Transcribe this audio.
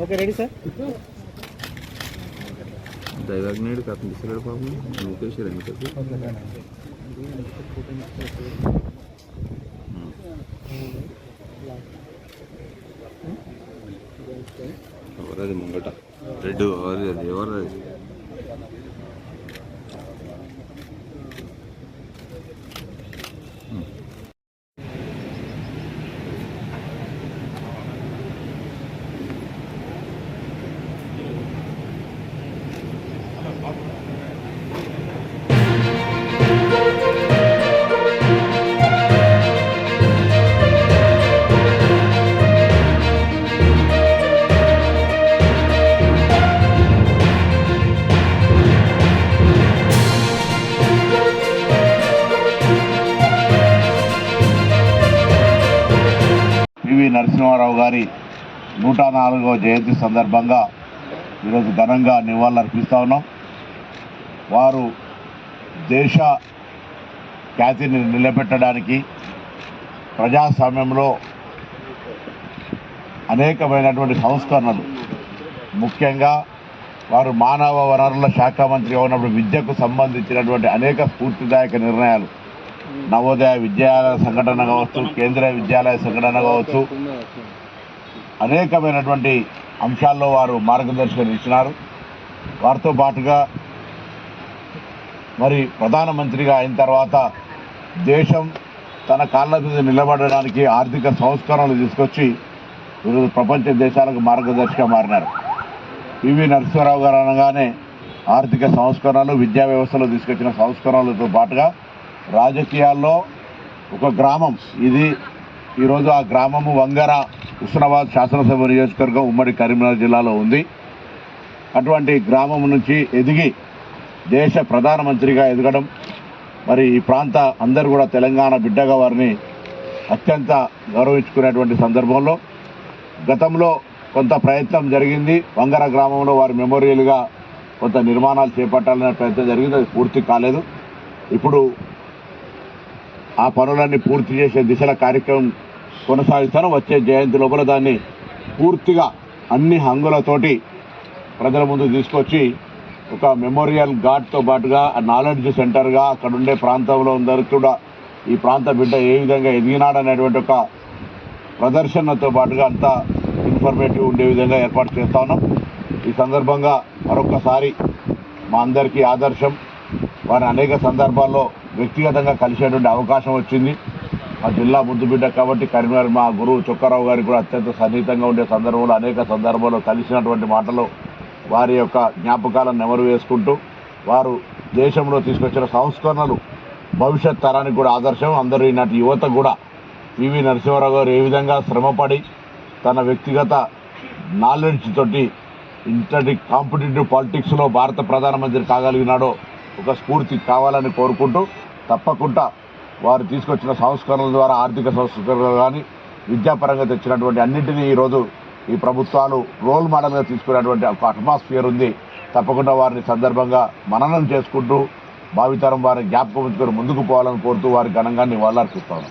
Okay ready sir. దైవాగ్నేయుడు కథం తీసుకెళ్ళి పాపం ముఖేశ్వర్ ఎందుకు ఎవరది ముంగట రెడ్డు ఎవరు పివి నరసింహారావు గారి 104వ జయంతి సందర్భంగా ఈరోజు ఘనంగా నివాళులర్పిస్తూ ఉన్నాం. వారు దేశ ఖ్యాతిని నిలబెట్టడానికి ప్రజాస్వామ్యంలో అనేకమైనటువంటి సంస్కరణలు, ముఖ్యంగా వారు మానవ వనరుల శాఖ మంత్రిగా ఉన్నప్పుడు విద్యకు సంబంధించినటువంటి అనేక స్ఫూర్తిదాయక నిర్ణయాలు, నవోదయ విద్యాలయ సంఘటన కావచ్చు, కేంద్రీయ విద్యాలయ సంఘటన కావచ్చు, అనేకమైనటువంటి అంశాల్లో వారు మార్గదర్శకం ఇచ్చినారు. వారితో పాటుగా మరి ప్రధానమంత్రిగా అయిన తర్వాత దేశం తన కాళ్ళ మీద నిలబడడానికి ఆర్థిక సంస్కరణలు తీసుకొచ్చి ఈరోజు ప్రపంచ దేశాలకు మార్గదర్శిగా మారినారు. పివి నరసింహారావు గారు అనగానే ఆర్థిక సంస్కరణలు, విద్యా వ్యవస్థలో తీసుకొచ్చిన సంస్కరణలతో పాటుగా రాజకీయాల్లో ఒక గ్రామం ఇది. ఈరోజు ఆ గ్రామము వంగర, హుస్నాబాద్ శాసనసభ నియోజకవర్గం ఉమ్మడి కరీంనగర్ జిల్లాలో ఉంది. అటువంటి గ్రామం నుంచి ఎదిగి దేశ ప్రధానమంత్రిగా ఎదగడం, మరి ఈ ప్రాంత అందరూ కూడా తెలంగాణ బిడ్డగా వారిని అత్యంత గౌరవించుకునేటువంటి సందర్భంలో గతంలో కొంత ప్రయత్నం జరిగింది. వంగర గ్రామంలో వారి మెమోరియల్గా కొంత నిర్మాణాలు చేపట్టాలనే ప్రయత్నం జరిగింది, అది పూర్తి కాలేదు. ఇప్పుడు ఆ పనులన్నీ పూర్తి చేసే దిశల కార్యక్రమం కొనసాగిస్తాను. వచ్చే జయంతి లోపల దాన్ని పూర్తిగా అన్ని హంగులతోటి ప్రజల ముందు తీసుకొచ్చి ఒక మెమోరియల్ గార్డ్తో పాటుగా నాలెడ్జ్ సెంటర్గా అక్కడ ఉండే ప్రాంతంలో అందరికీ కూడా ఈ ప్రాంత బిడ్డ ఏ విధంగా ఎదిగినాడనేటువంటి ఒక ప్రదర్శనతో పాటుగా అంతా ఇన్ఫర్మేటివ్ ఉండే విధంగా ఏర్పాటు చేస్తా ఉన్నాం. ఈ సందర్భంగా మరొకసారి మా అందరికీ ఆదర్శం, వారిని అనేక సందర్భాల్లో వ్యక్తిగతంగా కలిసేటువంటి అవకాశం వచ్చింది. మా జిల్లా ముద్దుబిడ్డ కాబట్టి కరీంనగర్ మా గురువు చొక్కారావు గారికి కూడా అత్యంత సన్నిహితంగా ఉండే సందర్భంలో అనేక సందర్భాల్లో కలిసినటువంటి మాటలు వారి యొక్క జ్ఞాపకాలను నెమరు వేసుకుంటూ వారు దేశంలో తీసుకొచ్చిన సంస్కరణలు భవిష్యత్ తరానికి కూడా ఆదర్శం. అందరూ ఈనాటి యువత కూడా పివి నరసింహారావు గారు ఏ విధంగా శ్రమపడి తన వ్యక్తిగత నాలెడ్జ్ తోటి ఇంతటి కాంపిటేటివ్ పాలిటిక్స్లో భారత ప్రధానమంత్రి కాగలిగినాడో ఒక స్ఫూర్తి కావాలని కోరుకుంటూ, తప్పకుండా వారు తీసుకొచ్చిన సంస్కరణల ద్వారా ఆర్థిక సంస్కరణలు కానీ విద్యాపరంగా తెచ్చినటువంటి అన్నింటినీ ఈరోజు ఈ ప్రభుత్వాలు రోల్ మోడల్గా తీసుకునేటువంటి ఒక అట్మాస్ఫియర్ ఉంది. తప్పకుండా వారిని సందర్భంగా మననం చేసుకుంటూ భావితరం వారిని జ్ఞాపకం ఉంచుకొని ముందుకు పోవాలని కోరుతూ వారి ఘనంగా నివాళులర్పిస్తాను.